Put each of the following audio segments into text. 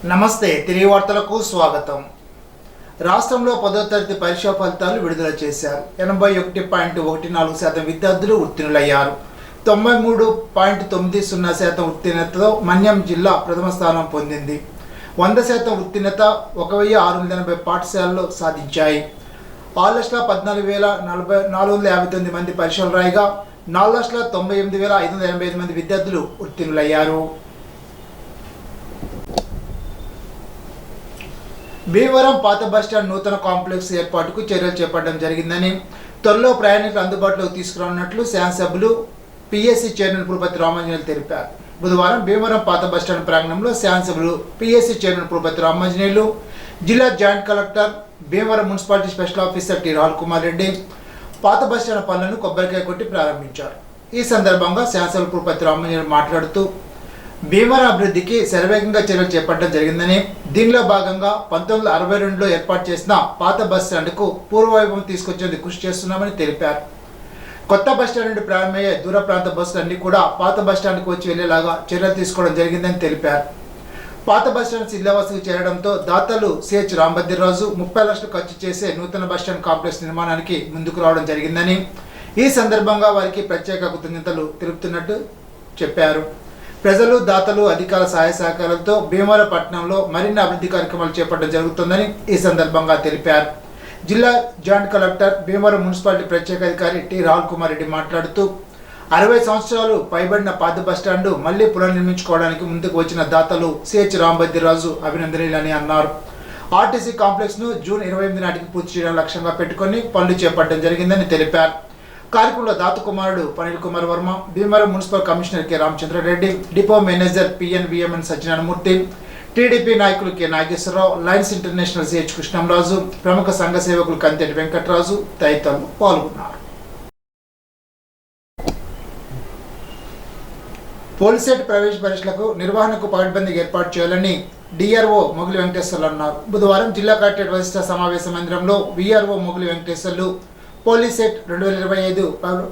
నమస్తే తిరిగి వార్తలకు స్వాగతం. రాష్ట్రంలో 10వ తరగతి పరీక్షా ఫలితాలు విడుదల చేశారు. 81.14% విద్యార్థులు ఉత్తీర్ణులయ్యారు. 93.90% ఉత్తీర్ణతతో మన్యం జిల్లా ప్రథమ స్థానం పొందింది. 100% ఉత్తీర్ణత 1680 పాఠశాలలు సాధించాయి. 6,14,459 మంది పరీక్షలు రాయగా 4,98,585 మంది విద్యార్థులు ఉత్తీర్ణులయ్యారు. భీమవరం పాత బస్టాండ్ నూతన కాంప్లెక్స్ ఏర్పాటుకు చర్యలు చేపట్టడం జరిగిందని, త్వరలో ప్రయాణికులు అందుబాటులోకి తీసుకురానున్నట్లు శాసనసభ్యులు పిఎస్సి చైర్మన్ పులపతి రామాంజనేయులు తెలిపారు. బుధవారం భీమవరం పాత బస్టాండ్ ప్రాంగణంలో శాసనసభ్యులు పిఎస్సి చైర్మన్ పులపతి రామాంజనేయులు, జిల్లా joint collector, Bhimavaram municipality special officer T Rahul Kumar Reddy పాత బస్టాండ్ పనులను కొబ్బరికాయ కొట్టి ప్రారంభించారు. ఈ సందర్భంగా శాసనసభ్యులు పులపతి రామాంజనేయులు మాట్లాడుతూ, భీమవరం అభివృద్ధికి శరవేగంగా చర్యలు చేపట్టడం జరిగిందని, దీనిలో భాగంగా 1962లో ఏర్పాటు చేసిన పాత బస్టాండ్కు పూర్వవైభవం తీసుకొచ్చేందుకు కృషి చేస్తున్నామని తెలిపారు. కొత్త బస్టాండ్ నుండి ప్రారంభమయ్యే దూర ప్రాంత బస్సులన్నీ కూడా పాత బస్టాండ్కు వచ్చి వెళ్లేలాగా చర్యలు తీసుకోవడం జరిగిందని తెలిపారు. పాత బస్టాండ్ శిథిలావస్థకు చేరడంతో దాతలు సిహెచ్ రాంభద్రరాజు 30 లక్షలు ఖర్చు చేసే నూతన బస్టాండ్ కాంప్లెక్స్ నిర్మాణానికి ముందుకు రావడం జరిగిందని, ఈ సందర్భంగా వారికి ప్రత్యేక కృతజ్ఞతలు తెలుపుతున్నట్టు చెప్పారు. ప్రజలు, దాతలు, అధికారుల సహాయ సహకారాలతో భీమవరం పట్టణంలో మరిన్ని అభివృద్ధి కార్యక్రమాలు చేపట్టడం జరుగుతుందని ఈ సందర్భంగా తెలిపారు. జిల్లా జాయింట్ కలెక్టర్, భీమవరం మున్సిపాలిటీ ప్రత్యేక అధికారి టి రాహుల్ కుమార్ రెడ్డి మాట్లాడుతూ, 60 సంవత్సరాలు పైబడిన పాత బస్టాండ్ మళ్లీ పునర్నిర్మించుకోవడానికి ముందుకు వచ్చిన దాతలు సిహెచ్ రాంభద్రరాజు అభినందనీయులని అన్నారు. ఆర్టీసీ కాంప్లెక్స్ ను జూన్ 28 నాటికి పూర్తి చేయడం లక్ష్యంగా పెట్టుకుని పనులు చేపట్టడం జరిగిందని తెలిపారు. కార్యక్రమంలో దాత కుమారుడు Panil Kumar Varma, Bhimavaram municipal commissioner K Ramachandra Reddy, depot manager PNVMN Satyanarayanamurthy, TDP నాయకులు K Nageswara Rao, Lions International CH Krishnamraju, ప్రముఖ సంఘ సేవకులు కంతెటి వెంకటరాజు తదితరులు పాల్గొన్నారు. పోలీసెట్ ప్రవేశ పరీక్షలకు నిర్వహణకు పకడ్బందీ ఏర్పాటు చేయాలని డిఆర్ఓ మొగిలి వెంకటేశ్వర్లు అన్నారు. బుధవారం జిల్లా కలెక్టరేట్ వరిష్ఠ సమావేశ మందిరంలో విఆర్ఓ మొగిలి వెంకటేశ్వర్లు పోలీసెట్ 2025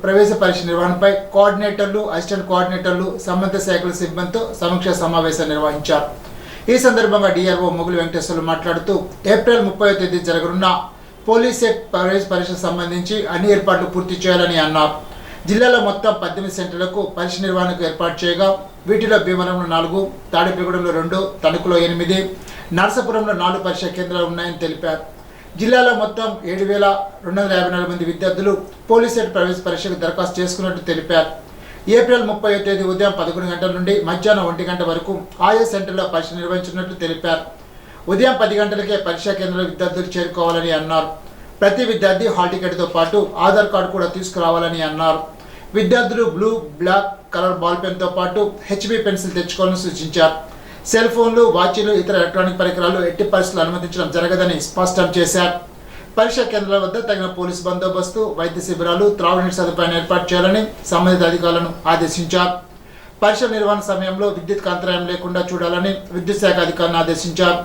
ప్రవేశ పరీక్ష నిర్వహణపై కోఆర్డినేటర్లు, అసిస్టెంట్ కోఆర్డినేటర్లు, సంబంధిత శాఖల సిబ్బందితో సమీక్షా సమావేశం నిర్వహించారు. ఈ సందర్భంగా డిఆర్ఓ మొగిలి వెంకటేశ్వర్లు మాట్లాడుతూ, ఏప్రిల్ 30వ తేదీ జరగనున్న పోలీసెట్ ప్రవేశ పరీక్షకు సంబంధించి అన్ని ఏర్పాట్లు పూర్తి చేయాలని అన్నారు. జిల్లాలో మొత్తం 18 సెంటర్లకు పరీక్ష నిర్వహణకు ఏర్పాటు చేయగా వీటిలో భీమవరంలో 4, తాడిపల్లిగూడెంలో 2, తణుకులో 8, నరసాపురంలో 4 పరీక్షా కేంద్రాలు ఉన్నాయని తెలిపారు. జిల్లాలో మొత్తం 7,254 మంది విద్యార్థులు పోలీసెట్ ప్రవేశ పరీక్షకు దరఖాస్తు చేసుకున్నట్టు తెలిపారు. ఏప్రిల్ 30వ తేదీ ఉదయం 11 గంటల నుండి మధ్యాహ్నం 1 గంట వరకు ఆయా సెంటర్లో పరీక్ష నిర్వహించినట్లు తెలిపారు. ఉదయం 10 గంటలకే పరీక్షా కేంద్రాల విద్యార్థులు చేరుకోవాలని అన్నారు. ప్రతి విద్యార్థి హాల్ టికెట్తో పాటు ఆధార్ కార్డు కూడా తీసుకురావాలని అన్నారు. విద్యార్థులు బ్లూ, బ్లాక్ కలర్ బాల్ పెన్తో పాటు హెచ్బి పెన్సిల్ తెచ్చుకోవాలని సూచించారు. సెల్ ఫోన్లు, వాచీలు, ఇతర ఎలక్ట్రానిక్ పరికరాలు ఎట్టి పరిస్థితులు అనుమతించడం జరగదని స్పష్టం చేశారు. పరీక్షా కేంద్రాల వద్ద తగిన పోలీసు బందోబస్తు, వైద్య శిబిరాలు, త్రాగునీటి సదుపాయాన్ని ఏర్పాటు చేయాలని సంబంధిత అధికారులను ఆదేశించారు. పరీక్ష నిర్వహణ సమయంలో విద్యుత్ అంతరాయం లేకుండా చూడాలని విద్యుత్ శాఖ అధికారులను ఆదేశించారు.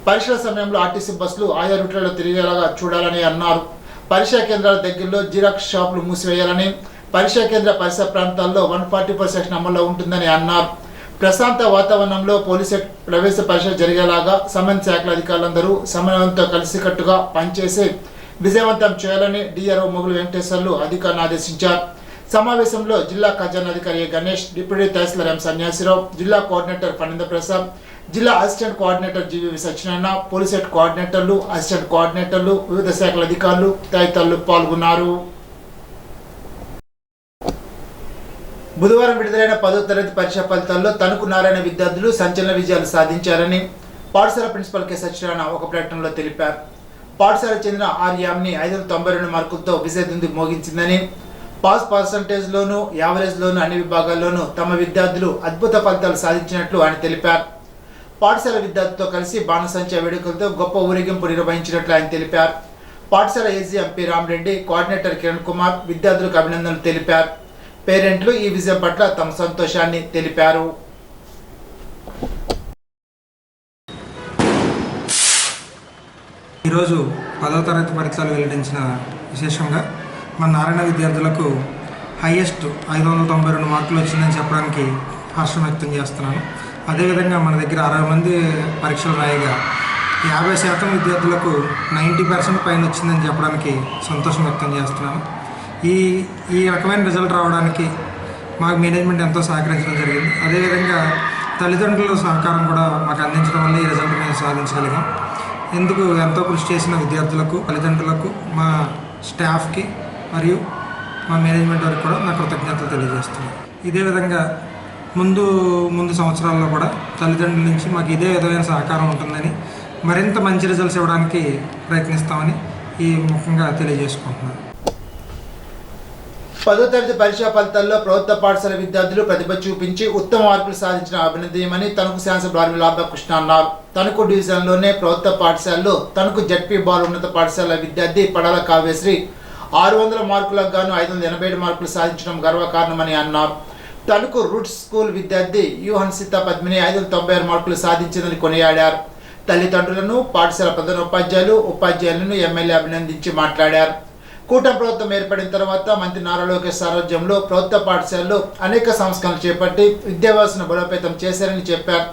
పరీక్షల సమయంలో ఆర్టీసీ బస్సులు ఆయా రూట్లలో తిరిగేలాగా చూడాలని అన్నారు. పరీక్షా కేంద్రాల దగ్గరలో జిరాక్స్ షాపులు మూసివేయాలని, పరీక్షా కేంద్ర పరిసర ప్రాంతాల్లో 144 సెక్షన్ అమల్లో ఉంటుందని అన్నారు. ప్రశాంత వాతావరణంలో పోలీసెట్ ప్రవేశ పరీక్ష జరిగేలాగా సంబంధిత శాఖల అధికారులందరూ సమన్వయంతో కలిసికట్టుగా పనిచేసి విజయవంతం చేయాలని డిఆర్ఓ మొగిలి వెంకటేశ్వర్లు అధికారులను ఆదేశించారు. సమావేశంలో జిల్లా ఖజానాధికారి గణేష్, డిప్యూటీ తహసీల్దార్ ఎం సన్యాసిరావు, జిల్లా కోఆర్డినేటర్ ఫణీంద్ర ప్రసాద్, జిల్లా assistant coordinator GVV Satyanarayana, POLYCET కోఆర్డినేటర్లు, అసిస్టెంట్ కోఆర్డినేటర్లు, వివిధ శాఖల అధికారులు తదితరులు పాల్గొన్నారు. బుధవారం విడుదలైన 10వ తరగతి పరీక్షా ఫలితాల్లో తణుకు నారాయణ విద్యార్థులు సంచలన విజయాలు సాధించారని పాఠశాల ప్రిన్సిపల్ కె సత్యనారాయణ ఒక ప్రకటనలో తెలిపారు. పాఠశాలకు చెందిన ఆర్ యామిని 592 మార్కులతో విజయదుంది మోగించిందని, పాస్ పర్సంటేజ్లోనూ, యావరేజ్లోనూ అన్ని విభాగాల్లోనూ తమ విద్యార్థులు అద్భుత ఫలితాలు సాధించినట్లు ఆయన తెలిపారు. పాఠశాల విద్యార్థులతో కలిసి బాణసంచా వేడుకలతో గొప్ప ఊరేగింపు నిర్వహించినట్లు ఆయన తెలిపారు. పాఠశాల A G M P Ramareddy, coordinator Kiran Kumar విద్యార్థులకు అభినందనలు తెలిపారు. పేరెంట్లు ఈ విజయం పట్ల తమ సంతోషాన్ని తెలిపారు. ఈరోజు 10వ తరగతి ఫలితాలు వెల్లడించిన విశేషంగా మన నారాయణ విద్యార్థులకు హైయెస్ట్ 592 మార్కులు వచ్చిందని చెప్పడానికి హర్షం వ్యక్తం చేస్తున్నాను. అదేవిధంగా మన దగ్గర 60 మంది పరీక్షలు రాయగా 50% విద్యార్థులకు 90% పైన వచ్చిందని చెప్పడానికి సంతోషం వ్యక్తం చేస్తున్నాను. ఈ రకమైన రిజల్ట్ రావడానికి మాకు మేనేజ్మెంట్ ఎంతో సహకరించడం జరిగింది. అదేవిధంగా తల్లిదండ్రుల సహకారం కూడా మాకు అందించడం వల్ల ఈ రిజల్ట్ మేము సాధించగలిగాం. ఇందుకు ఎంతో కృషి చేసిన విద్యార్థులకు, తల్లిదండ్రులకు, మా స్టాఫ్కి మరియు మా మేనేజ్మెంట్ వారికి కూడా నా కృతజ్ఞతలు తెలియజేస్తున్నాను. ఇదే విధంగా ముందు సంవత్సరాల్లో కూడా తల్లిదండ్రుల నుంచి మాకు ఇదే విధమైన సహకారం ఉంటుందని, మరింత మంచి రిజల్ట్స్ ఇవ్వడానికి ప్రయత్నిస్తామని ఈ ముఖ్యంగా తెలియజేసుకుంటున్నాను. 10వ తరగతి పరీక్షా ఫలితాల్లో ప్రభుత్వ పాఠశాల విద్యార్థులు ప్రతిభ చూపించి ఉత్తమ మార్కులు సాధించిన అభినందనీయమని తణుకు శాసనసభ్యులు ఆర్మీ రాధాకృష్ణ అన్నారు. తణుకు డివిజన్లోనే ప్రభుత్వ పాఠశాలలో తణుకు జడ్పీ బాల ఉన్నత పాఠశాల విద్యార్థి పడాల కావ్యశ్రీ 600 మార్కులకు గాను 587 మార్కులు సాధించడం గర్వకారణమని అన్నారు. తణుకు రూట్స్ స్కూల్ విద్యార్థి యుహన్సిత పద్మిని 596 మార్కులు సాధించిందని కొనియాడారు. తల్లిదండ్రులను, పాఠశాల ప్రధానోపాధ్యాయులు, ఉపాధ్యాయులను ఎమ్మెల్యే అభినందించి మాట్లాడారు. కూటమి ప్రభుత్వం ఏర్పడిన తర్వాత మంత్రి నారా లోకేష్ సారథ్యంలో ప్రభుత్వ పాఠశాలలో అనేక సంస్కరణలు చేపట్టి విద్యా వ్యవస్థను బలోపేతం చేశారని చెప్పారు.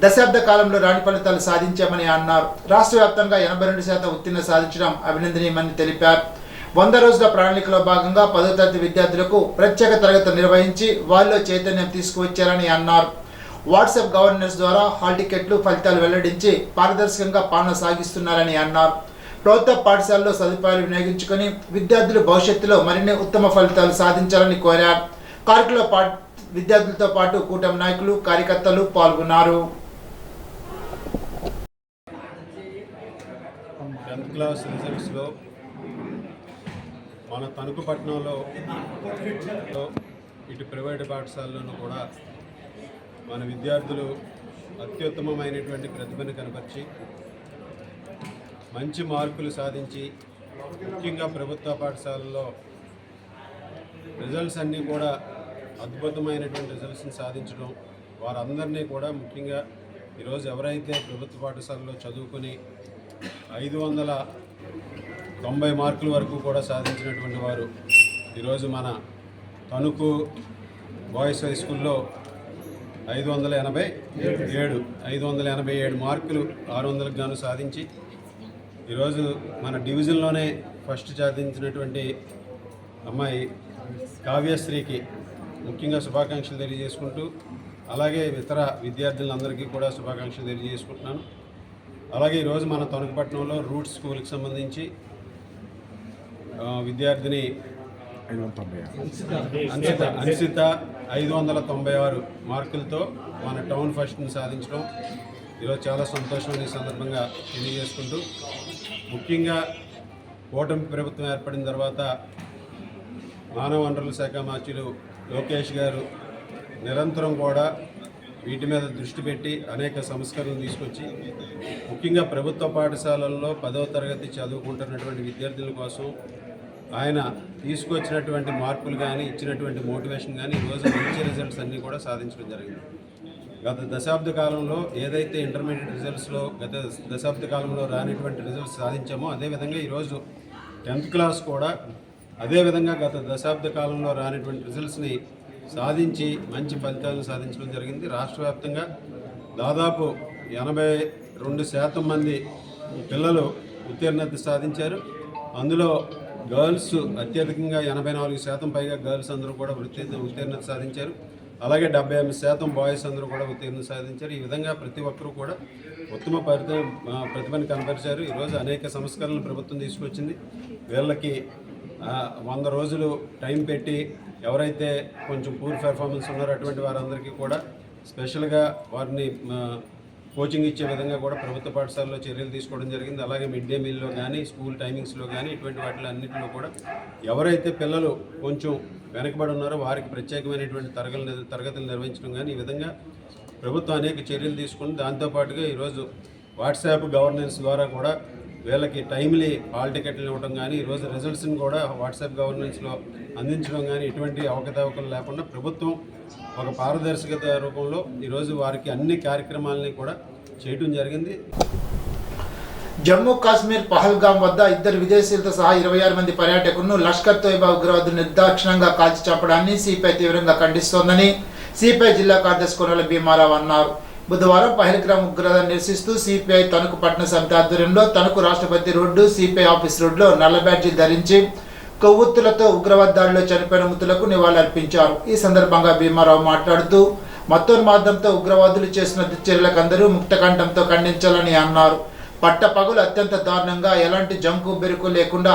దశాబ్ద కాలంలో రాణి ఫలితాలు సాధించామని అన్నారు. రాష్ట్ర వ్యాప్తంగా 82% ఉత్తీర్ణ సాధించడం అభినందనీయమని తెలిపారు. 100 రోజుల ప్రణాళికలో భాగంగా 10వ తరగతి విద్యార్థులకు ప్రత్యేక తరగతులు నిర్వహించి వారిలో చైతన్యం తీసుకువచ్చారని అన్నారు. వాట్సాప్ గవర్నెన్స్ ద్వారా హాల్ టికెట్లు ఫలితాలు వెల్లడించి పారదర్శకంగా పాలన సాగిస్తున్నారని అన్నారు. ప్రభుత్వ పాఠశాలలో సదుపాయాలు వినియోగించుకొని విద్యార్థులు భవిష్యత్తులో మరిన్ని ఉత్తమ ఫలితాలు సాధించాలని కోరారు. కార్యక్రమంలో విద్యార్థులతో పాటు కూటమి నాయకులు, కార్యకర్తలు పాల్గొన్నారు. 10th క్లాస్ రిజల్ట్స్లో మన తణుకు పట్టణంలో ఇటు ప్రైవేటు పాఠశాలలోనూ కూడా మన విద్యార్థులు అత్యుత్తమమైనటువంటి ప్రతిభను కనపరిచి మంచి మార్కులు సాధించి, ముఖ్యంగా ప్రభుత్వ పాఠశాలల్లో రిజల్ట్స్ అన్నీ కూడా అద్భుతమైనటువంటి రిజల్ట్స్ని సాధించడం, వారందరినీ కూడా ముఖ్యంగా ఈరోజు ఎవరైతే ప్రభుత్వ పాఠశాలలో చదువుకొని 590 మార్కుల వరకు కూడా సాధించినటువంటి వారు ఈరోజు మన తణుకు బాయ్స్ హై స్కూల్లో 587 మార్కులు 600కు గాను సాధించి ఈరోజు మన డివిజన్లోనే ఫస్ట్ సాధించినటువంటి అమ్మాయి కావ్యశ్రీకి ముఖ్యంగా శుభాకాంక్షలు తెలియజేసుకుంటూ, అలాగే ఇతర విద్యార్థులందరికీ కూడా శుభాకాంక్షలు తెలియజేసుకుంటున్నాను. అలాగే ఈరోజు మన తణుకుపట్నంలో రూట్స్ స్కూల్కి సంబంధించి విద్యార్థిని అన్సిత 596 మార్కులతో మన టౌన్ ఫస్ట్ని సాధించడం ఈరోజు చాలా సంతోషం. ఈ సందర్భంగా తెలియజేసుకుంటూ, ముఖ్యంగా కూటమి ప్రభుత్వం ఏర్పడిన తర్వాత మానవ వనరుల శాఖ మంత్రులు లోకేష్ గారు నిరంతరం కూడా వీటి మీద దృష్టి పెట్టి అనేక సంస్కరణలు తీసుకొచ్చి, ముఖ్యంగా ప్రభుత్వ పాఠశాలల్లో 10వ తరగతి చదువుకుంటున్నటువంటి విద్యార్థుల కోసం ఆయన తీసుకొచ్చినటువంటి మార్పులు కానీ, ఇచ్చినటువంటి మోటివేషన్ కానీ ఈరోజు మంచి రిజల్ట్స్ అన్నీ కూడా సాధించడం జరిగింది. గత దశాబ్ద కాలంలో ఏదైతే ఇంటర్మీడియట్ రిజల్ట్స్లో గత దశాబ్ద కాలంలో రానిటువంటి రిజల్ట్స్ సాధించామో, అదేవిధంగా ఈరోజు 10th క్లాస్ కూడా అదేవిధంగా గత దశాబ్ద కాలంలో రానిటువంటి రిజల్ట్స్ని సాధించి మంచి ఫలితాలను సాధించడం జరిగింది. రాష్ట్ర వ్యాప్తంగా దాదాపు 82% మంది పిల్లలు ఉత్తీర్ణత సాధించారు. అందులో గర్ల్స్ అత్యధికంగా 84% పైగా గర్ల్స్ అందరూ కూడా ఉత్తీర్ణత సాధించారు. అలాగే 78% బాయ్స్ అందరూ కూడా ఉత్తీర్ణత సాధించారు. ఈ విధంగా ప్రతి ఒక్కరూ కూడా ఉత్తమ ప్రతిభను కనపరిచారు. ఈరోజు అనేక సంస్కరణలు ప్రభుత్వం తీసుకొచ్చింది. వీళ్ళకి 100 రోజులు టైం పెట్టి ఎవరైతే కొంచెం పూర్ పెర్ఫార్మెన్స్ ఉన్నారో అటువంటి వారందరికీ కూడా స్పెషల్గా వారిని కోచింగ్ ఇచ్చే విధంగా కూడా ప్రభుత్వ పాఠశాలలో చర్యలు తీసుకోవడం జరిగింది. అలాగే మిడ్ డే మీల్లో కానీ, స్కూల్ టైమింగ్స్లో కానీ, ఇటువంటి వాటిలో అన్నింటిలో కూడా ఎవరైతే పిల్లలు కొంచెం వెనకబడి ఉన్నారో వారికి ప్రత్యేకమైనటువంటి తరగతులు నిర్వహించడం కానీ, ఈ విధంగా ప్రభుత్వం అనేక చర్యలు తీసుకుని దాంతోపాటుగా ఈరోజు వాట్సాప్ గవర్నెన్స్ ద్వారా కూడా వీళ్ళకి టైమ్లీ హాల్ టికెట్లు ఇవ్వడం కానీ, ఈరోజు రిజల్ట్స్ని కూడా వాట్సాప్ గవర్నెన్స్లో అందించడం కానీ, ఎటువంటి అవకతవకలు లేకుండా ప్రభుత్వం ఒక పారదర్శకత రూపంలో ఈరోజు వారికి అన్ని కార్యక్రమాలని కూడా చేయడం జరిగింది. జమ్మూ కాశ్మీర్ పహల్గాం వద్ద 2 విదేశీయులతో సహా 26 మంది పర్యాటకులను లష్కర్ తోయిబా ఉగ్రవాదులు నిర్దాక్షిణంగా కాల్చి చంపడాన్ని సిపిఐ తీవ్రంగా ఖండిస్తోందని సిపిఐ జిల్లా కార్యదర్శి కొనల భీమారావు అన్నారు. బుధవారం పహల్గామ్ ఉగ్రవాదాన్ని నిరసిస్తూ సిపిఐ తణుకు పట్టణ సమితి ఆధ్వర్యంలో తణుకు రాష్ట్రపతి రోడ్డు సిపిఐ ఆఫీస్ రోడ్లో నల్ల బ్యాడ్జీ ధరించి కొవ్వొత్తులతో ఉగ్రవాద దాడిలో చనిపోయిన మృతులకు నివాళులర్పించారు. ఈ సందర్భంగా భీమారావు మాట్లాడుతూ మతోన్మాదంతో ఉగ్రవాదులు చేసిన దుశ్చర్యలకు అందరూ ముక్తకంఠంతో ఖండించాలని అన్నారు. పట్టపగలు అత్యంత దారుణంగా ఎలాంటి జంకు బెరుకు లేకుండా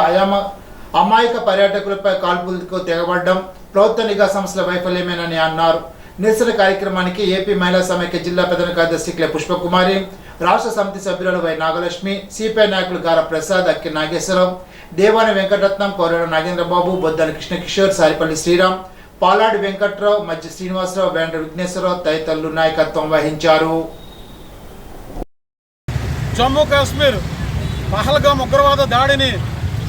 అమాయక పర్యాటకులపై కాల్పులకు తెగబడ్డం ప్రభుత్వ నిఘా సంస్థల వైఫల్యమేనని అన్నారు. నిరసన కార్యక్రమానికి ఏపీ మహిళా సమైక్య జిల్లా ప్రధాన కార్యదర్శి కె పుష్పకుమారి, రాష్ట్ర సమితి సభ్యురాలు వై నాగలక్ష్మి, సిపిఐ నాయకులు గార ప్రసాద్, అక్కి నాగేశ్వరరావు, దేవాని వెంకటరత్నం, కోరడ నాగేంద్రబాబు, బొద్దాని కృష్ణకిషోర్, సారిపల్లి శ్రీరామ్, పాలాడి వెంకట్రావు, మధ్య శ్రీనివాసరావు, వేండ్ర విఘ్నేశ్వరరావు తదితరులు నాయకత్వం వహించారు. జమ్మూ కాశ్మీర్ పహల్గామ్ ఉగ్రవాద దాడిని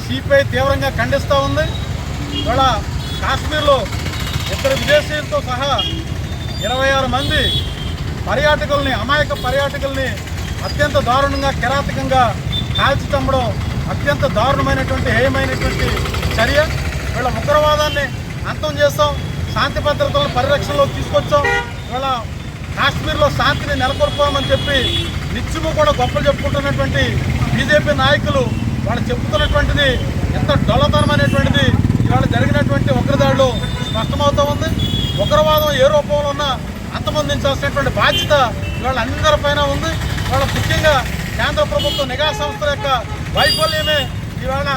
సిపిఐ తీవ్రంగా ఖండిస్తూ ఉంది. ఇవాళ కాశ్మీర్లో 2 విదేశీయులతో సహా 26 మంది పర్యాటకుల్ని, అమాయక పర్యాటకుల్ని అత్యంత దారుణంగా, కిరాతకంగా కాల్చి చంపడం అత్యంత దారుణమైనటువంటి, హేయమైనటువంటి చర్య. వీళ్ళ ఉగ్రవాదాన్ని అంతం చేస్తాం, శాంతి భద్రతలను పరిరక్షణలోకి తీసుకొచ్చాం. ఇవాళ కాశ్మీర్లో శాంతిని నెలకొల్పామని చెప్పి నిత్యము కూడా గొప్పలు చెప్పుకుంటున్నటువంటి బీజేపీ నాయకులు వాళ్ళు చెప్పుతున్నటువంటిది ఎంత డొల్లతనమైనటువంటిది ఇవాళ జరిగినటువంటి ఉగ్రదాడిలో స్పష్టమవుతూ ఉంది. ఉగ్రవాదం ఏ రూపంలో ఉన్నా అంతమొందించాల్సినటువంటి బాధ్యత ఇవాళ అందరిపైన ఉంది. ఇవాళ ముఖ్యంగా కేంద్ర ప్రభుత్వ నిఘా సంస్థల యొక్క వైఫల్యమే ఇవాళ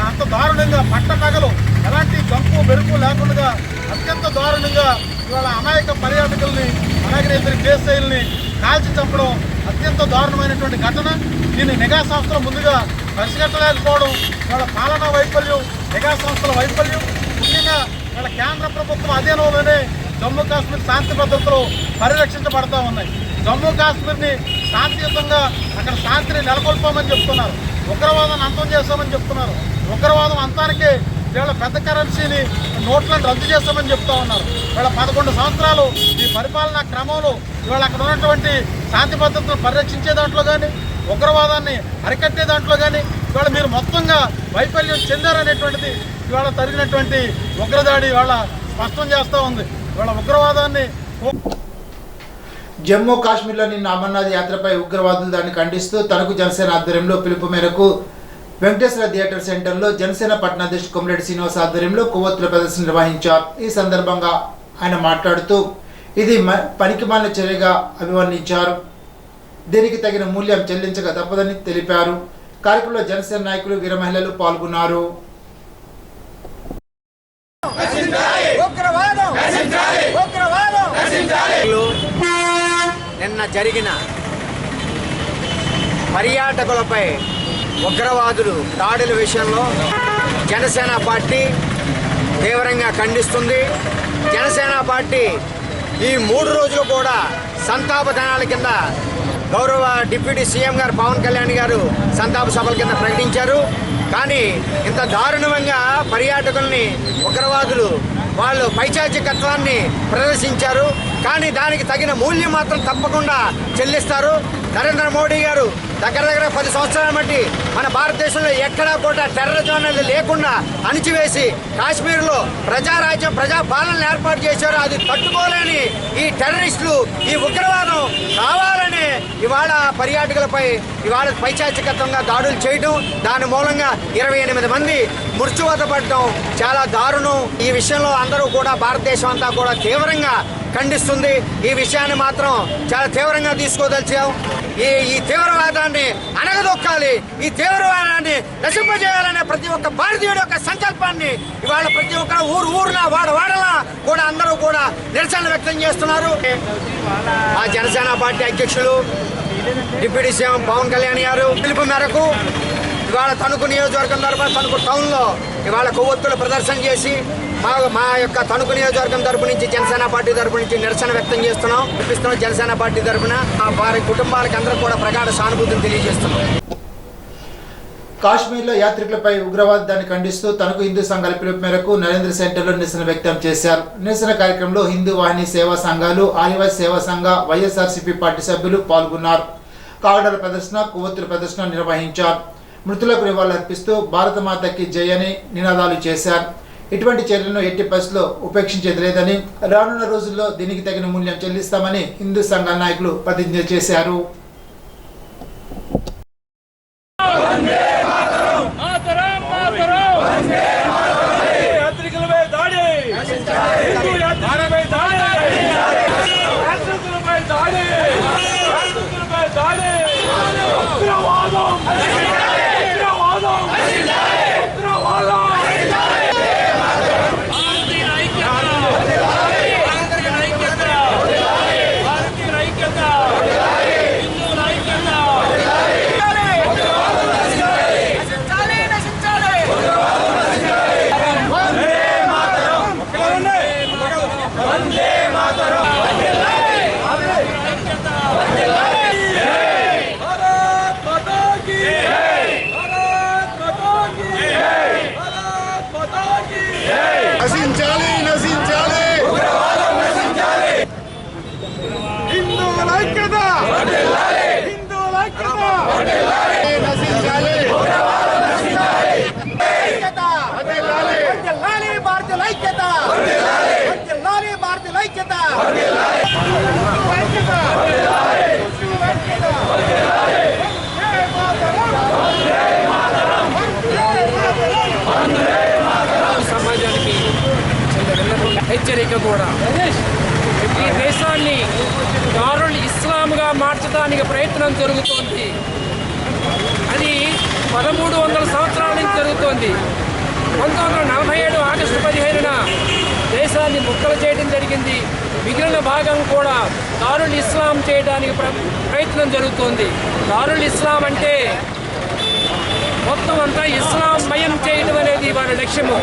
అంత దారుణంగా పట్టపగలు ఎలాంటి గంపు బెరుకు లేకుండా అత్యంత దారుణంగా ఇవాళ అమాయక పర్యాటకుల్ని, అలాగే ఇద్దరు కేసీఐల్ని కాల్చి చంపడం అత్యంత దారుణమైనటువంటి ఘటన. దీన్ని నిఘా సంస్థలు ముందుగా పసిగట్టలేకపోవడం ఇవాళ పాలనా వైఫల్యం, నిఘా సంస్థల వైఫల్యం. ముఖ్యంగా ఇవాళ కేంద్ర ప్రభుత్వం అధీనంలోనే జమ్మూ కాశ్మీర్ శాంతి భద్రతలు పరిరక్షించబడతా ఉన్నాయి. జమ్మూ కాశ్మీర్ని శాంతియుతంగా అక్కడ శాంతిని నెలకొల్పామని చెప్తున్నారు, ఉగ్రవాదాన్ని అంతం చేస్తామని చెప్తున్నారు. ఉగ్రవాదం అంతానికి వీళ్ళ పెద్ద కరెన్సీని, నోట్లను రద్దు చేస్తామని చెప్తా ఉన్నారు. వీళ్ళ 11 సంవత్సరాలు ఈ పరిపాలనా క్రమంలో ఇవాళ అక్కడ ఉన్నటువంటి శాంతి భద్రతను పరిరక్షించే దాంట్లో కానీ, ఉగ్రవాదాన్ని అరికట్టే దాంట్లో కానీ ఇవాళ మీరు మొత్తంగా వైఫల్యం చెందారనేటువంటిది ఇవాళ జరిగినటువంటి ఉగ్రదాడి ఇవాళ స్పష్టం చేస్తూ ఉంది. ఇవాళ ఉగ్రవాదాన్ని జమ్మూ కాశ్మీర్లో నిన్న అమర్నాథ్ యాత్రపై ఉగ్రవాదులు దాన్ని ఖండిస్తూ తణుకు జనసేన ఆధ్వర్యంలో పిలుపు మేరకు వెంకటేశ్వర థియేటర్ సెంటర్లో జనసేన పట్టణాధ్యక్షుడు కొమరెడ్డి శ్రీనివాస్ ఆధ్వర్యంలో కొవ్వొత్తుల ప్రదర్శన నిర్వహించారు. ఈ సందర్భంగా ఆయన మాట్లాడుతూ ఇది పనికిమాలిన చర్యగా అభివర్ణించారు. దీనికి తగిన మూల్యం చెల్లించక తప్పదని తెలిపారు. కార్యక్రమంలో జనసేన నాయకులు, వీర మహిళలు పాల్గొన్నారు. నిన్న జరిగిన పర్యాటకులపై ఉగ్రవాదులు దాడుల విషయంలో జనసేన పార్టీ తీవ్రంగా ఖండిస్తుంది. జనసేన పార్టీ ఈ 3 రోజులు కూడా సంతాప దినాల కింద గౌరవ డిప్యూటీ సీఎం గారు పవన్ కళ్యాణ్ గారు సంతాప సభల కింద ప్రకటించారు. కానీ ఇంత దారుణంగా పర్యాటకుల్ని ఉగ్రవాదులు వాళ్ళు పైచాచికత్వాన్ని ప్రదర్శించారు. కానీ దానికి తగిన మూల్యం మాత్రం తప్పకుండా చెల్లిస్తారు. నరేంద్ర మోడీ గారు దగ్గర 10 సంవత్సరాల బట్టి మన భారతదేశంలో ఎక్కడా కూడా టెర్రరిజం అనేది లేకుండా అణిచివేసి కాశ్మీర్లో ప్రజారాజ్యం, ప్రజాపాలన ఏర్పాటు చేశారు. అది తట్టుకోలేని ఈ టెర్రరిస్టులు, ఈ ఉగ్రవాదం కావాలని ఇవాళ పర్యాటకులపై ఇవాళ పైచాచికత్వంగా దాడులు చేయడం, దాని మూలంగా 28 మంది మృత్యువాత పడడం చాలా దారుణం. ఈ విషయంలో అందరూ కూడా భారతదేశం అంతా కూడా తీవ్రంగా ఖండిస్తుంది. ఈ విషయాన్ని మాత్రం చాలా తీవ్రంగా తీసుకోదలిచాం. ఈ తీవ్రవాదాన్ని అణగదొక్కాలి, ఈ తీవ్రవాదాన్ని నశింపజేయాలనే ప్రతి ఒక్క భారతీయుడి యొక్క సంకల్పాన్ని ఇవాళ ప్రతి ఒక్క ఊరున వాడలా కూడా అందరూ కూడా నిరసన వ్యక్తం చేస్తున్నారు. ఆ జనసేన పార్టీ అధ్యక్షులు డిప్యూటీ సీఎం పవన్ కళ్యాణ్ గారు పిలుపు మేరకు ఇవాళ తణుకు నియోజకవర్గం తరపున తణుకు టౌన్లో ఇవాళ కొవ్వొత్తుల ప్రదర్శన చేసి మా యొక్క తణుకు నియోజకవర్గం తరపు నుంచి జనసేన పార్టీ తరపు నుంచి నిరసన వ్యక్తం చేస్తున్నాం. జనసేన పార్టీ తరపున వారి కుటుంబాలకు అందరూ కూడా ప్రగాఢ సానుభూతిని తెలియజేస్తున్నాం. కాశ్మీర్లో యాత్రికులపై ఉగ్రవాదాన్ని ఖండిస్తూ తణుకు హిందూ సంఘాల పిలుపు మేరకు నరేంద్ర సెంటర్లో నిరసన వ్యక్తం చేశారు. నిరసన కార్యక్రమంలో హిందూ వాహిని సేవా సంఘాలు, ఆదివాసీ సేవా సంఘ, వైఎస్ఆర్సీపీ పార్టీ సభ్యులు పాల్గొన్నారు. కాగడాల ప్రదర్శన, కొవ్వొత్తుల ప్రదర్శన నిర్వహించారు. మృతులకు నివాళులర్పిస్తూ భారత మాతకి జై అని నినాదాలు చేశారు. ఇటువంటి చర్యలను ఎట్టి పరిస్థితుల్లో ఉపేక్షించేది లేదని, రానున్న రోజుల్లో దీనికి తగిన మూల్యం చెల్లిస్తామని హిందూ సంఘాల నాయకులు ప్రతిజ్ఞ చేశారు. సమాజానికి హెచ్చరిక కూడా. ఈ దేశాన్ని దారుల్ ఇస్లాంగా మార్చడానికి ప్రయత్నం జరుగుతోంది. అది 1300 సంవత్సరాల నుంచి జరుగుతోంది. 1947 ఆగస్టు 15న దేశాన్ని ముక్కలు చేయడం జరిగింది. మిగిలిన భాగం కూడా దారుల్ ఇస్లాం చేయడానికి ప్రయత్నం జరుగుతోంది. దారుల్ ఇస్లాం అంటే మొత్తం అంతా ఇస్లాం మయం చేయడం అనేది వారి లక్ష్యము.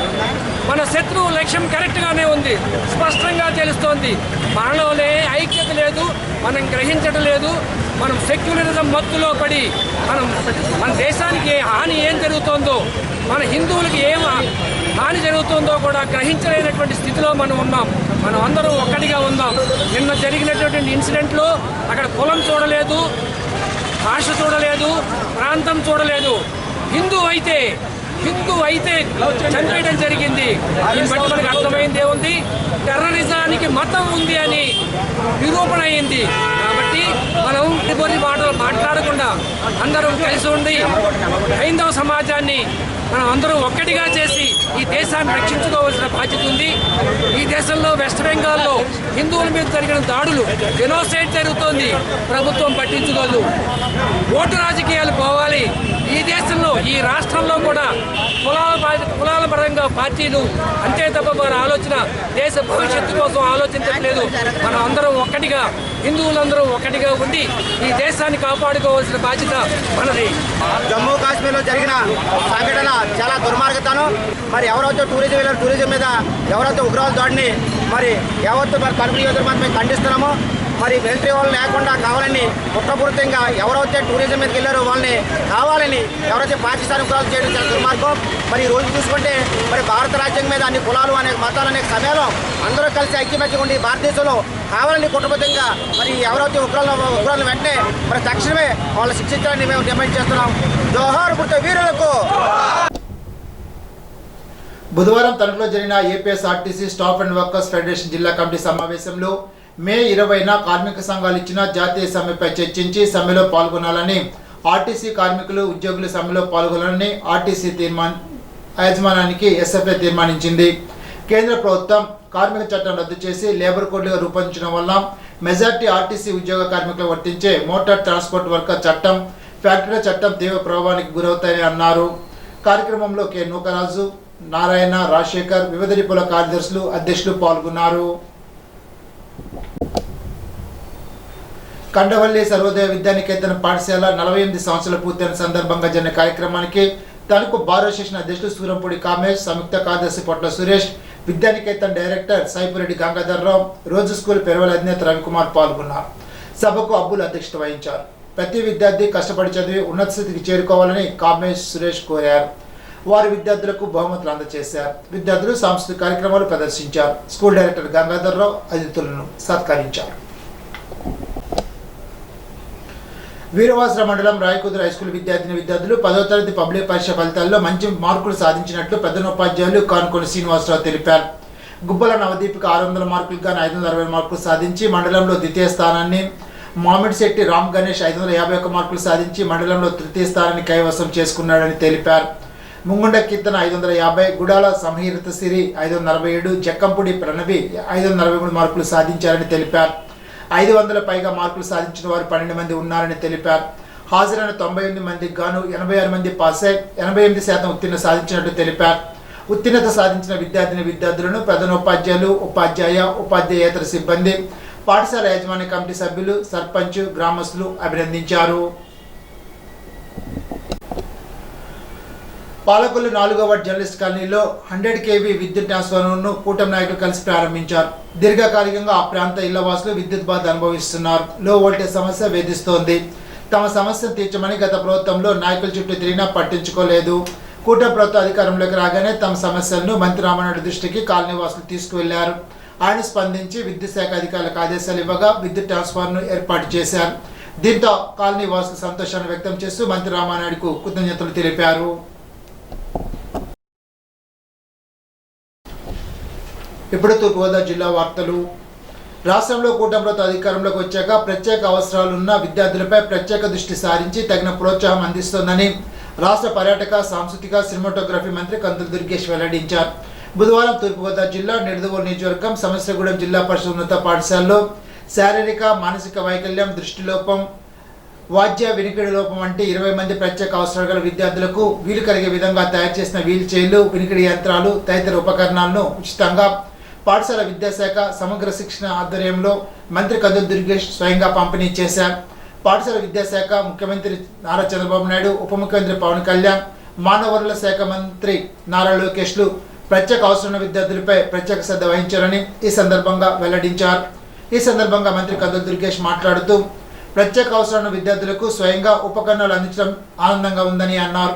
మన శత్రువు లక్ష్యం కరెక్ట్గానే ఉంది, స్పష్టంగా తెలుస్తోంది. మనలోనే ఐక్యత లేదు, మనం గ్రహించడం లేదు. మనం సెక్యులరిజం మత్తులో పడి మన దేశానికి హాని ఏం జరుగుతుందో, మన హిందువులకి ఏం హాని జరుగుతుందో కూడా గ్రహించలేనటువంటి స్థితిలో మనం ఉన్నాం. మనం అందరూ ఒక్కటిగా ఉందాం. నిన్న జరిగినటువంటి ఇన్సిడెంట్లో అక్కడ కులం చూడలేదు, భాష చూడలేదు, ప్రాంతం చూడలేదు. హిందూ అయితే చంపేయడం జరిగింది. దీన్ని బట్టి మనకు అర్థమైంది ఏముంది, టెర్రరిజానికి మతం ఉంది అని నిరూపణ అయింది. కాబట్టి మనం కొన్ని మాటలు మాట్లాడకుండా అందరం కలిసి ఉండి హైందవ సమాజాన్ని మనం అందరూ ఒక్కటిగా చేసి ఈ దేశాన్ని రక్షించుకోవాల్సిన బాధ్యత ఉంది. ఈ దేశంలో వెస్ట్ బెంగాల్లో హిందువుల మీద జరిగిన దాడులు, జెనోసైడ్ జరుగుతోంది, ప్రభుత్వం పట్టించుకోదు. ఓటు రాజకీయాలు పోవాలి. ఈ దేశంలో, ఈ రాష్ట్రంలో కూడా కులాల పరంగా పార్టీలు అంతే తప్ప వారి ఆలోచన దేశ భవిష్యత్తు కోసం ఆలోచించట్లేదు. మనం అందరం ఒక్కటిగా, హిందువులందరూ ఒక్కటిగా ఉండి ఈ దేశాన్ని కాపాడుకోవాల్సిన బాధ్యత మనది. జమ్మూ కాశ్మీర్లో జరిగిన సంఘటన చాలా దుర్మార్గతనం. మరి ఎవరైతే టూరిజం మీద ఎవరైతే ఉగ్రవాద దాడిని ఎవరైతే కడుపు నియోజకవర్గం మేము ఖండిస్తున్నామో, మరి మిలిటరీ వాళ్ళు లేకుండా కావాలని కుట్రపూరితంగా ఎవరైతే టూరిజం మీదకి వెళ్ళారో వాళ్ళని కావాలని ఎవరైతే పాకిస్తాన్ ఉగ్రవాదం చేయడం చాలా దుర్మార్గం. మరి ఈ రోజు చూసుకుంటే భారత రాజ్యం మీద అన్ని కులాలు, అనేక మతాలు, అనేక సమయంలో అందరూ కలిసి ఐక్యమత్యంగా ఉండి భారతదేశంలో కావాలని కుట్రపూరితంగా ఎవరైతే ఉగ్రాలను వెంటనే తక్షణమే వాళ్ళు శిక్షించాలని మేము డిమాండ్ చేస్తున్నాం. జోహార్ పుట్ట వీరులకు. బుధవారం తణుకులో జరిగిన APSRTC staff and workers federation జిల్లా కమిటీ సమావేశంలో మే 20న కార్మిక సంఘాలు ఇచ్చిన జాతీయ సమ్మెపై చర్చించి సమ్మెలో పాల్గొనాలని, ఆర్టీసీ కార్మికులు, ఉద్యోగులు సమ్మెలో పాల్గొనాలని ఆర్టీసీ యాజమాన్యానికి ఎస్ఎఫ్ఐ తీర్మానించింది. కేంద్ర ప్రభుత్వం కార్మిక చట్టం రద్దు చేసి లేబర్ కోడ్లుగా రూపొందించడం వల్ల మెజార్టీ ఆర్టీసీ ఉద్యోగ కార్మికులు వర్తించే మోటార్ ట్రాన్స్పోర్ట్ వర్కర్ చట్టం, ఫ్యాక్టరీల చట్టం తీవ్ర ప్రభావానికి గురవుతాయని అన్నారు. కార్యక్రమంలో కె నూకరాజు, నారాయణ, రాజశేఖర్, వివిధ డిపోల కార్యదర్శులు, అధ్యక్షులు పాల్గొన్నారు. కండవల్లి సర్వోదయ విద్యానికేతన పాఠశాల 48 సంవత్సరాలు పూర్తయిన సందర్భంగా జరిగిన కార్యక్రమానికి తణుకు బార్ అసోసియేషన్ అధ్యక్షులు సూరంపూడి కామేష్, సంయుక్త కార్యదర్శి పొట్ల సురేష్, విద్యానికేతన్ డైరెక్టర్ సైపురెడ్డి గంగాధర్రావు, రోజు స్కూల్ పెరవల అధినేత రవికుమార్ పాల్గొన్నారు. సభకు అబ్బులు అధ్యక్షత వహించారు. ప్రతి విద్యార్థి కష్టపడి చదివి ఉన్నత స్థితికి చేరుకోవాలని కామేష్, సురేష్ కోరారు. వారి విద్యార్థులకు బహుమతులు అందజేశారు. విద్యార్థులు సాంస్కృతిక కార్యక్రమాలు ప్రదర్శించారు. స్కూల్ డైరెక్టర్ గంగాధర్రావు అతిథులను సత్కరించారు. వీరవాసర మండలం రాయకుదురు హైస్కూల్ విద్యార్థులు 10వ తరగతి పబ్లిక్ పరీక్ష ఫలితాల్లో మంచి మార్కులు సాధించినట్లు ప్రధానోపాధ్యాయులు కానుకొని శ్రీనివాసరావు తెలిపారు. గుబ్బల నవదీప్కి 600 మార్కులకు గాను 560 మార్కులు సాధించి మండలంలో ద్వితీయ స్థానాన్ని, మామిడిశెట్టి రామ్ గణేష్ 551 మార్కులు సాధించి మండలంలో తృతీయ స్థానాన్ని కైవసం చేసుకున్నాడని తెలిపారు. ముంగుండ కీర్తన 550, గుడాల సంహీరత సిరి 547, జక్కంపుడి ప్రణవి 543 మార్కులు సాధించారని తెలిపారు. 500 పైగా మార్కులు సాధించిన వారు 12 మంది ఉన్నారని తెలిపారు. హాజరైన 98 మందికి గాను 86 మంది పాస్ అయి 88% ఉత్తీర్ణ సాధించినట్టు తెలిపారు. ఉత్తీర్ణత సాధించిన విద్యార్థులను ప్రధానోపాధ్యాయులు, ఉపాధ్యాయేతర సిబ్బంది, పాఠశాల యాజమాన్య కమిటీ సభ్యులు, సర్పంచ్, గ్రామస్తులు అభినందించారు. పాలకొల్లు 4వ వార్డు జర్నలిస్ట్ కాలనీలో 100 kV విద్యుత్ ట్రాన్స్ఫార్మర్ను కూటమి నాయకులు కలిసి ప్రారంభించారు. దీర్ఘకాలికంగా ఆ ప్రాంత ఇళ్లవాసులు విద్యుత్ బాధ అనుభవిస్తున్నారు. లో వోల్టేజ్ సమస్య వేధిస్తోంది. తమ సమస్యను తీర్చమని గత ప్రభుత్వంలో నాయకుల చుట్టూ తిరిగినా పట్టించుకోలేదు. కూటమి ప్రభుత్వం అధికారంలోకి రాగానే తమ సమస్యలను మంత్రి రామానాయుడు దృష్టికి కాలనీ వాసులు తీసుకువెళ్లారు. ఆయన స్పందించి విద్యుత్ శాఖ అధికారులకు ఆదేశాలు ఇవ్వగా విద్యుత్ ట్రాన్స్ఫార్మర్ను ఏర్పాటు చేశారు. దీంతో కాలనీ వాసులు సంతోషాన్ని వ్యక్తం చేస్తూ మంత్రి రామానాయుడుకు కృతజ్ఞతలు తెలిపారు. ఇప్పుడు తూర్పుగోదావరి జిల్లా వార్తలు. రాష్ట్రంలో కూటమి ప్రభుత్వం అధికారంలోకి వచ్చాక ప్రత్యేక అవసరాలున్న విద్యార్థులపై ప్రత్యేక దృష్టి సారించి తగిన ప్రోత్సాహం అందిస్తోందని రాష్ట్ర పర్యాటక, సాంస్కృతిక, సినిమాటోగ్రఫీ మంత్రి కందుల దుర్గేష్ వెల్లడించారు. బుధవారం తూర్పుగోదావరి జిల్లా నిడదవోలు నియోజకవర్గం సమస్యగూడెం జిల్లా పరిషత్ ఉన్నత పాఠశాలలో శారీరక, మానసిక వైకల్యం, దృష్టిలోపం, వాద్య వినికిడి లోపం వంటి 20 మంది ప్రత్యేక అవసరాలు గల విద్యార్థులకు వీలు కలిగే విధంగా తయారు చేసిన వీల్ చైర్లు, వినికిడి యంత్రాలు తదితర ఉపకరణాలను ఉచితంగా పాఠశాల విద్యాశాఖ సమగ్ర శిక్షణ ఆధ్వర్యంలో మంత్రి కందుల దుర్గేష్ స్వయంగా పంపిణీ చేశారు. పాఠశాల విద్యాశాఖ ముఖ్యమంత్రి నారా చంద్రబాబు నాయుడు, ఉప ముఖ్యమంత్రి పవన్ కళ్యాణ్, మానవ వనరుల శాఖ మంత్రి నారా లోకేష్లు ప్రత్యేక అవసరమైన విద్యార్థులపై ప్రత్యేక శ్రద్ధ వహించారని ఈ సందర్భంగా వెల్లడించారు. ఈ సందర్భంగా మంత్రి కందుల దుర్గేష్ మాట్లాడుతూ ప్రత్యేక అవసరమైన విద్యార్థులకు స్వయంగా ఉపకరణాలు అందించడం ఆనందంగా ఉందని అన్నారు.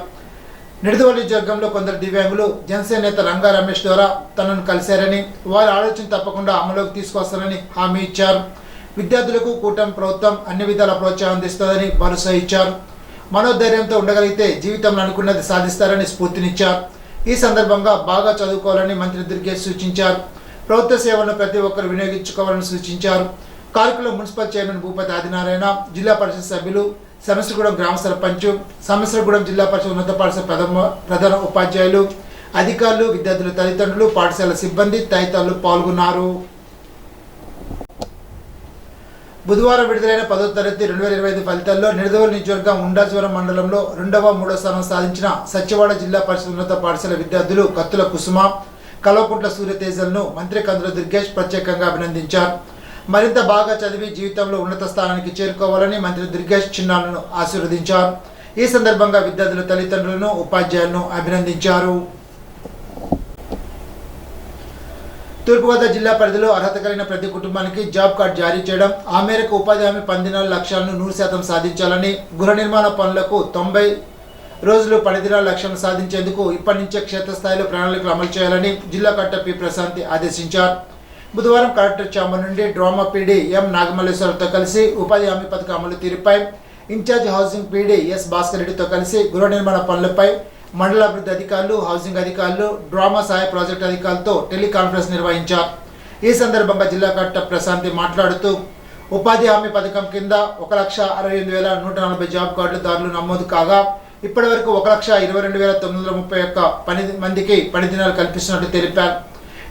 నిడదవోలు నియోజకవర్గంలో కొందరు దివ్యాంగులు జనసేన నేత రంగా రమేష్ ద్వారా తనను కలిశారని, వారి ఆలోచన తప్పకుండా అమలులోకి తీసుకొస్తారని హామీ ఇచ్చారు. విద్యార్థులకు కూటమి ప్రభుత్వం అన్ని విధాల ప్రోత్సాహం అందిస్తుందని భరోసా ఇచ్చారు. మనోధైర్యంతో ఉండగలిగితే జీవితంలో అనుకున్నది సాధిస్తారని స్ఫూర్తినిచ్చారు. ఈ సందర్భంగా బాగా చదువుకోవాలని మంత్రి దుర్గేష్ సూచించారు. ప్రభుత్వ సేవలను ప్రతి ఒక్కరు వినియోగించుకోవాలని సూచించారు. కార్యక్రమంలో మున్సిపల్ చైర్మన్ భూపతి ఆదినారాయణ, జిల్లా పరిషత్ సభ్యులు, సమస్యగూడెం గ్రామ సర్పంచ్, సమస్యగూడెం జిల్లా పరిషత్ ఉన్నత పాఠశాల ప్రధాన ఉపాధ్యాయులు, అధికారులు, విద్యార్థుల తల్లిదండ్రులు, పాఠశాల సిబ్బంది తదితరులు పాల్గొన్నారు. బుధవారం విడుదలైన 10వ తరగతి 2025 ఫలితాల్లో నిడదవోలు నియోజకవర్గం ఉండాజ్వరం మండలంలో 2వ, 3వ స్థానం సాధించిన సత్యవాడ జిల్లా పరిషత్ ఉన్నత పాఠశాల విద్యార్థులు కత్తుల కుసుమ, కల్వకుంట్ల సూర్యతేజలను మంత్రి కందుల దుర్గేష్ ప్రత్యేకంగా అభినందించారు. మరింత బాగా చదివి జీవితంలో ఉన్నత స్థానానికి చేరుకోవాలని మంత్రి దుర్గేష్ చిన్నారులను ఆశీర్వదించారు. ఈ సందర్భంగా విద్యార్థుల తల్లిదండ్రులను, ఉపాధ్యాయులను అభినందించారు. తూర్పుగోదావరి జిల్లా పరిధిలో అర్హత కలిగిన ప్రతి కుటుంబానికి జాబ్ కార్డు జారీ చేయడం, ఆ మేరకు ఉపాధి హామీ 14 లక్ష్యాలను 100% సాధించాలని, గృహ నిర్మాణ పనులకు 90 రోజులు 10 దినాల లక్ష్యాలను సాధించేందుకు ఇప్పటి నుంచే క్షేత్రస్థాయిలో ప్రణాళికలు అమలు చేయాలని జిల్లా కలెక్టర్ పి ప్రశాంతి ఆదేశించారు. బుధవారం కలెక్టర్ ఛాంబర్ నుండి డ్రామా పీడీ ఎం నాగమల్లేశ్వరతో కలిసి ఉపాధి హామీ పథకం అమలు తీరుపై, in-charge housing PD S Bhaskar రెడ్డితో కలిసి గృహ నిర్మాణ పనులపై మండలాభివృద్ధి అధికారులు, హౌసింగ్ అధికారులు, డ్రామా సహాయ ప్రాజెక్టు అధికారులతో టెలికాన్ఫరెన్స్ నిర్వహించారు. ఈ సందర్భంగా జిల్లా కలెక్టర్ ప్రశాంతి మాట్లాడుతూ ఉపాధి హామీ పథకం కింద 1,68,140 జాబ్ కార్డుదారులు నమోదు కాగా ఇప్పటి వరకు 1,22,931 మందికి పని దినాలు కల్పిస్తున్నట్టు తెలిపారు.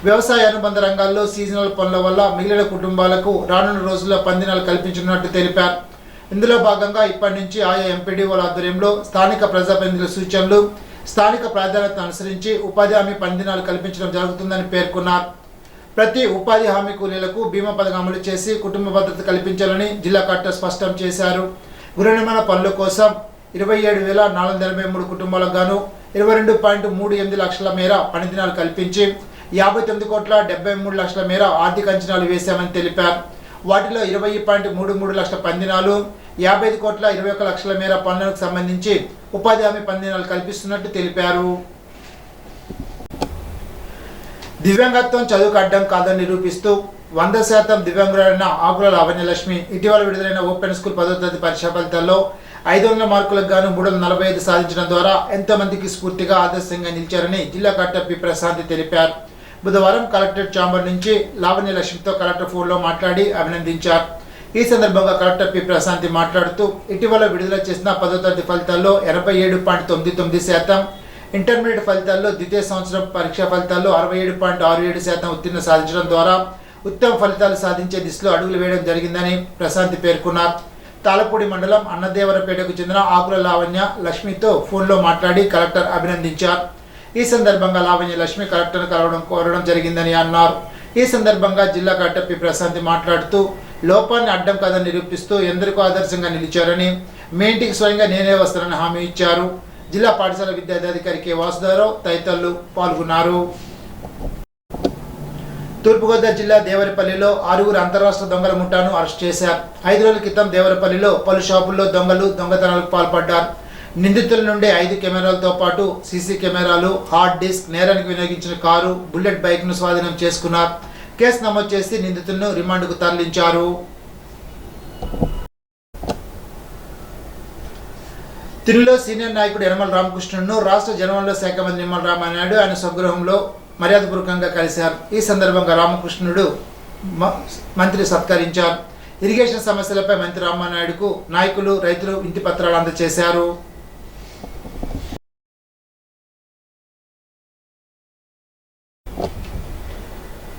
వ్యవసాయ అనుబంధ రంగాల్లో సీజనల్ పనుల వల్ల మిగిలిన కుటుంబాలకు రానున్న రోజుల్లో పని దినాలు కల్పించనున్నట్టు తెలిపారు. ఇందులో భాగంగా ఇప్పటి నుంచి ఆయా ఎంపీడీఓల ఆధ్వర్యంలో స్థానిక ప్రజాప్రతినిధుల సూచనలు, స్థానిక ప్రాధాన్యతను అనుసరించి ఉపాధి హామీ పని దినాలు కల్పించడం జరుగుతుందని పేర్కొన్నారు. ప్రతి ఉపాధి హామీ కూలీలకు బీమా పథకం అమలు చేసి కుటుంబ భద్రత కల్పించాలని జిల్లా కలెక్టర్ స్పష్టం చేశారు. గృహ నిర్మాణ పనుల కోసం 27,483 కుటుంబాలకు గాను 22.38 లక్షల మేర పని దినాలు కల్పించి 59,73 లక్షల మేర ఆర్థిక అంచనాలు వేశామని తెలిపారు. వాటిలో 20.33 లక్షల పని దినాలు, 55,21 లక్షల మేర పనులకు సంబంధించి ఉపాధి హామీ పని దినాలు కల్పిస్తున్నట్టు తెలిపారు. దివ్యాంగత్వం చదువుకు అడ్డం కాదని నిరూపిస్తూ 100% దివ్యాంగురాలైన ఆకుల లావణ్యలక్ష్మి ఇటీవల విడుదలైన ఓపెన్ స్కూల్ 10వ తరగతి పరీక్షా ఫలితాల్లో 500 మార్కులకు గాను 345 సాధించడం ద్వారా ఎంతో మందికి స్ఫూర్తిగా ఆదర్శంగా నిలిచారని జిల్లా కలెక్టర్ పి ప్రశాంతి తెలిపారు. బుధవారం కలెక్టరేట్ ఛాంబర్ నుంచి లావణ్యలక్ష్మితో కలెక్టర్ ఫోన్లో మాట్లాడి అభినందించారు. ఈ సందర్భంగా కలెక్టర్ పి ప్రశాంతి మాట్లాడుతూ ఇటీవల విడుదల చేసిన 10వ తరగతి ఫలితాల్లో 87.99%, ఇంటర్మీడియట్ ఫలితాల్లో ద్వితీయ సంవత్సరం పరీక్షా ఫలితాల్లో 67.67% ఉత్తీర్ణ సాధించడం ద్వారా ఉత్తమ ఫలితాలు సాధించే దిశలో అడుగులు వేయడం జరిగిందని ప్రశాంతి పేర్కొన్నారు. తాళపూడి మండలం అన్నదేవరపేటకు చెందిన ఆకుల లావణ్య లక్ష్మితో ఫోన్లో మాట్లాడి కలెక్టర్ అభినందించారు. ఈ సందర్భంగా లావణ్య లక్ష్మి కలెక్టర్ను కోరడం జరిగిందని అన్నారు. ఈ సందర్భంగా జిల్లా కలెక్టర్ పి ప్రశాంతి మాట్లాడుతూ లోపాన్ని అడ్డం కాదని నిరూపిస్తూ ఎందరికో ఆదర్శంగా నిలిచారని, మీ ఇంటికి స్వయంగా నేనే వస్తానని హామీ ఇచ్చారు. జిల్లా పాఠశాల విద్యాధికారి కె వాసుదేవరావు తదితరులు పాల్గొన్నారు. తూర్పుగోదావరి జిల్లా దేవరపల్లిలో 6 అంతరాష్ట్ర దొంగల ముఠాను అరెస్ట్ చేశారు. 5 రోజుల క్రితం దేవరపల్లిలో పలు షాపుల్లో దొంగలు దొంగతనాలకు పాల్పడ్డారు. నిందితుల నుండి 5 కెమెరాలతో పాటు సీసీ కెమెరాలు, హార్డ్ డిస్క్, నేరానికి వినియోగించిన కారు, బుల్లెట్ బైక్ను స్వాధీనం చేసుకున్నారు. కేసు నమోదు చేసి నిందితులను రిమాండ్కు తరలించారు. తిరులో సీనియర్ నాయకుడు యనమల రామకృష్ణుడును రాష్ట్ర జనవనరుల శాఖ మంత్రి నిమ్మల రామానాయుడు ఆయన స్వగృహంలో మర్యాదపూర్వకంగా కలిశారు. ఈ సందర్భంగా రామకృష్ణుడు మంత్రి సత్కరించారు. ఇరిగేషన్ సమస్యలపై మంత్రి రామానాయుడుకు నాయకులు, రైతులు ఇంటి పత్రాలు అందజేశారు.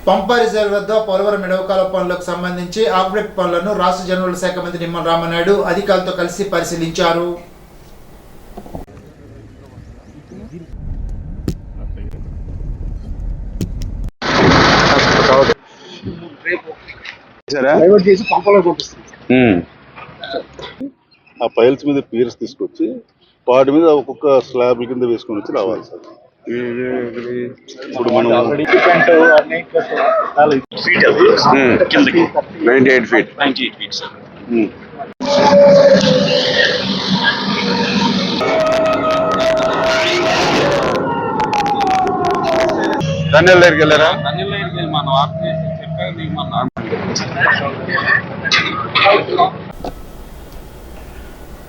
పంపా రిజర్వ్ వద్ద పోలవరం ఎడవకాల పనులకు సంబంధించి ఆక్బెట్ పనులను రాష్ట్ర జనవనరుల శాఖ మంత్రి నిమ్మల రామానాయుడు అధికారులతో కలిసి పరిశీలించారు. ఆ పైల్స్ మీద పీర్స్ తీసుకొచ్చి వాటి మీద ఒక్కొక్క స్లాబ్ కింద వేసుకొని వచ్చి రావాలి సార్. ఇప్పుడు మనం 98 feet సార్. ధన్యాల దగ్గరికి వెళ్ళారా?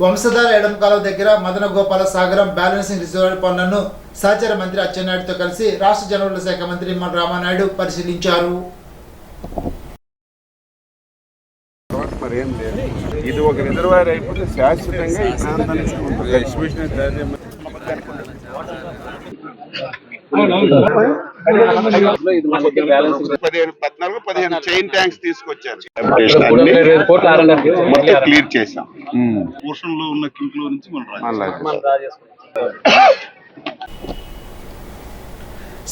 వంశధార ఎడమ కాలువ దగ్గర మదన గోపాల సాగరం బ్యాలెన్సింగ్ రిజర్వాయర్ పనులను సహచర మంత్రి అచ్చెన్నాయుడుతో కలిసి రాష్ట్ర జనవనరుల శాఖ మంత్రి నిమ్మల రామానాయుడు పరిశీలించారు. ఇది ఒక రిజర్వాయర్ అయిపోతే శాశ్వతంగా ఈ ప్రాంతానికి 14-15 చైన్ ట్యాంక్స్ తీసుకొచ్చారు. మొత్తం క్లియర్ చేసాం. పోర్షన్ లో ఉన్న కింక్ లో నుంచి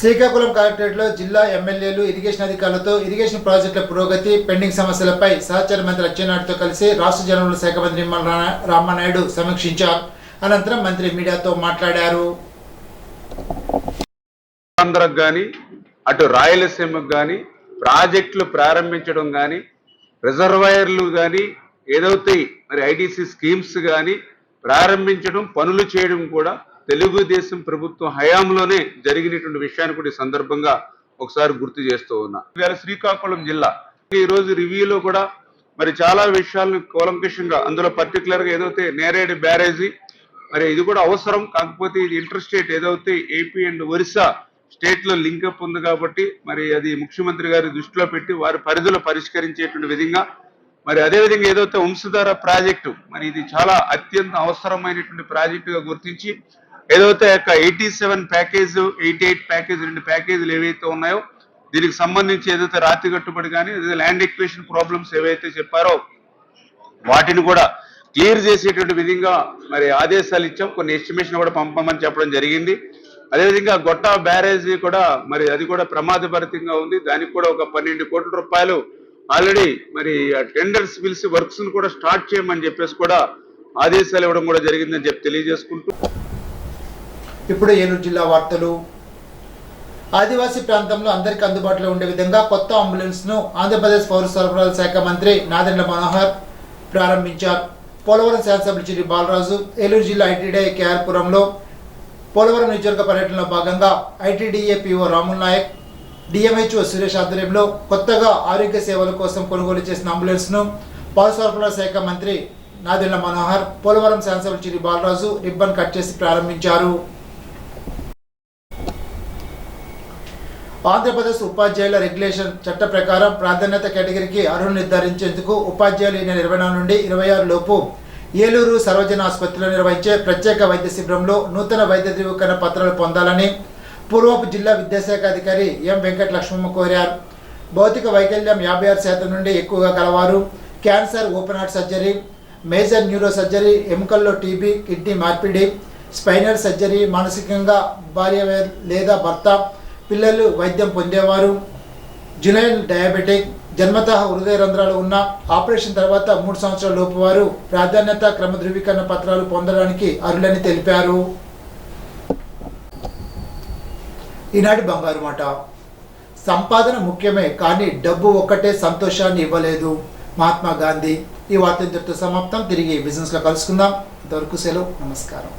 శ్రీకాకుళం కలెక్టరేట్లో జిల్లా ఎమ్మెల్యేలు, ఇరిగేషన్ అధికారులతో ఇరిగేషన్ ప్రాజెక్టుల పురోగతి, పెండింగ్ సమస్యలపై సహచర మంత్రి అచ్చెన్నాయుడుతో కలిసి రాష్ట్ర జనవనరుల శాఖ మంత్రి నిమ్మల రామానాయుడు సమీక్షించారు. అనంతరం మంత్రి మీడియాతో మాట్లాడారు. ఆంధ్రకు కానీ అటు రాయలసీమకు కానీ ప్రాజెక్టులు ప్రారంభించడం కానీ, రిజర్వాయర్లు కానీ, ఏదైతే మరి ఐటీసీ స్కీమ్స్ కానీ ప్రారంభించడం, పనులు చేయడం కూడా తెలుగుదేశం ప్రభుత్వం హయాంలోనే జరిగినటువంటి విషయాన్ని కూడా ఈ సందర్భంగా ఒకసారి గుర్తు చేస్తూ ఉన్నా. శ్రీకాకుళం జిల్లా ఈరోజు రివ్యూలో కూడా మరి చాలా విషయాలను కూలంకషంగా, అందులో పర్టికులర్గా ఏదైతే నేరేడు బ్యారేజీ, మరి ఇది కూడా అవసరం. కాకపోతే ఇది ఇంటర్ స్టేట్ ఏదైతే ఏపీ అండ్ ఒరిస్సా స్టేట్ లో లింకప్ ఉంది కాబట్టి మరి అది ముఖ్యమంత్రి గారి దృష్టిలో పెట్టి వారి పరిధిలో పరిష్కరించేటువంటి విధంగా, మరి అదేవిధంగా ఏదైతే వంశధార ప్రాజెక్టు, మరి ఇది చాలా అత్యంత అవసరమైనటువంటి ప్రాజెక్టుగా గుర్తించి ఏదైతే 87 ప్యాకేజ్, 88 ప్యాకేజ్, 2 ప్యాకేజీలు ఏవైతే ఉన్నాయో దీనికి సంబంధించి ఏదైతే రాతి కట్టుబడి కానీ ల్యాండ్ ఎక్వేషన్ ప్రాబ్లమ్స్ ఏవైతే చెప్పారో వాటిని కూడా క్లియర్ చేసేటువంటి విధంగా మరి ఆదేశాలు ఇచ్చాం. కొన్ని ఎస్టిమేషన్ కూడా పంపమని చెప్పడం జరిగింది. అదేవిధంగా గొట్టా బ్యారేజీ కూడా మరి అది కూడా ప్రమాదభరితంగా ఉంది. దానికి కూడా ఒక 12 కోట్ల రూపాయలు ఆల్రెడీ మరి టెండర్స్ పిలిచి వర్క్స్ కూడా స్టార్ట్ చేయమని చెప్పేసి కూడా ఆదేశాలు ఇవ్వడం కూడా జరిగిందని చెప్పి తెలియజేసుకుంటూ, ఇప్పుడు ఏలూరు జిల్లా వార్తలు. ఆదివాసీ ప్రాంతంలో అందరికీ అందుబాటులో ఉండే విధంగా కొత్త అంబులెన్స్ను ఆంధ్రప్రదేశ్ పౌర సరఫరాల శాఖ మంత్రి నాదెండ్ల మనోహర్ ప్రారంభించారు. పోలవరం శాసనసభ్యులు జిడి బాలరాజు ఏలూరు జిల్లా ఐటీడీఏ కేఆర్పురంలో పోలవరం నియోజకవర్గ పర్యటనలో భాగంగా ITDA PO Ramul Naik, DMHO Suresh ఆధ్వర్యంలో కొత్తగా ఆరోగ్య సేవల కోసం కొనుగోలు చేసిన అంబులెన్స్ను పౌర సరఫరాల శాఖ మంత్రి నాదెళ్ల మనోహర్, పోలవరం శాసనసభ్యులు చిరి బాలరాజు రిబ్బన్ కట్ చేసి ప్రారంభించారు. ఆంధ్రప్రదేశ్ ఉపాధ్యాయుల రెగ్యులేషన్ చట్ట ప్రకారం ప్రాధాన్యత కేటగిరీకి అర్హులు నిర్ధారించేందుకు ఉపాధ్యాయులు ఈ నెల 24 నుండి 26 లోపు ఏలూరు సర్వజన ఆసుపత్రిలో నిర్వహించే ప్రత్యేక వైద్య శిబిరంలో నూతన వైద్య ధృవీకరణ పత్రాలు పొందాలని పూర్వపు జిల్లా విద్యాశాఖ అధికారి ఎం వెంకట లక్ష్మమ్మ కోరారు. భౌతిక వైకల్యం 56% నుండి ఎక్కువగా కలవారు, cancer, open heart surgery, major neuro surgery, ఎముకల్లో టీబీ, కిడ్నీ మార్పిడి, స్పైనల్ సర్జరీ, మానసికంగా భార్య లేదా భర్త, పిల్లలు వైద్యం పొందేవారు, జునైల్ డయాబెటిక్, జన్మతః హృదయ రంధ్రాలు ఉన్న, ఆపరేషన్ తర్వాత 3 సంవత్సరాల లోపు వారు ప్రాధాన్యత క్రమ ధృవీకరణ పత్రాలు పొందడానికి అర్హులని తెలిపారు. ఈనాటి బంగారు మాట. సంపాదన ముఖ్యమే కానీ డబ్బు ఒక్కటే సంతోషాన్ని ఇవ్వలేదు. మహాత్మా గాంధీ. ఈ వార్త ఇంతటితో సమాప్తం. తిరిగి బిజినెస్లో కలుసుకుందాం. ఇంతవరకు సెలవు. నమస్కారం.